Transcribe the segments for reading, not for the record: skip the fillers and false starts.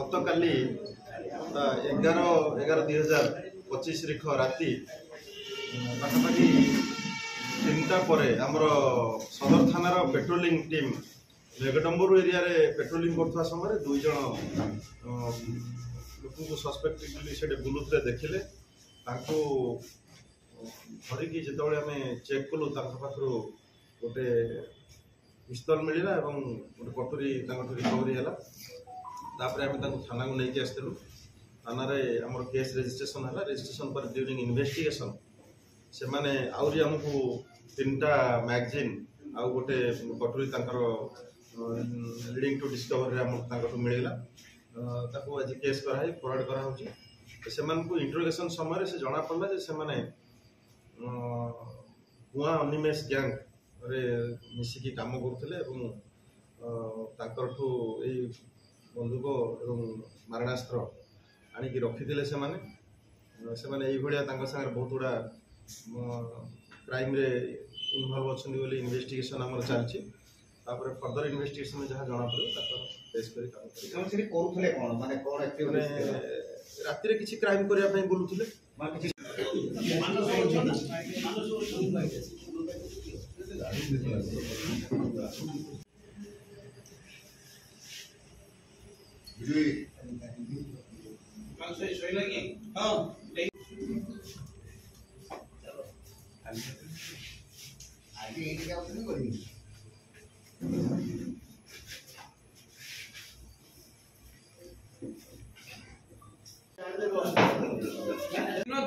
गतकाली 11/11/2025 राति पाखापाखि 3टा पर आमर सदर थानार पेट्रोलिंग टीम मेघडम्बुर एरिया रे पेट्रोलिंग करता समय 2 जन लोक सस्पेक्टेडली से बुलुते देखिले धरिकी जो आम चेक कलु पाखु गोटे पिस्तल मिलला और गोटे कटोरी रिकवरी है आम थाना को लेकिन आसलु थाना आम केस रेजिस्ट्रेशन है रेजिस्ट्रेशन पर ड्यूरिंग इन्वेस्टिगेशन से माने आउरी हमको 3टा मैगजीन आउ गोटे कटोरी लीडिंग टू डिस्कवरी मिलला आज केस कराई फरवर्ड करा इंटरोगेशन समय से जना पड़ा से भुआ अनिमेष गैंग रे मिसिकी काम करुले बंदूक और मारणास्त्र आणिकी रखी से सागर बहुत गुड़ा क्राइम रे इनवॉल्व अच्छा इन्वेस्टिगेशन आम चलती फर्दर इन्वेस्टिगेशन में जहाँ जना पड़े राति किसी क्राइम करने बुलूले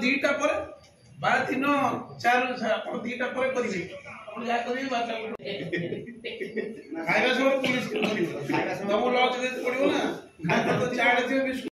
दीटा पर बा दिन 4 दीटा पर करिवे आपण जा करिवे बा खाइबा सब पुलिस करिवे तुम लॉज दे पड़ियो ना खाइबा तो चार्ज दियो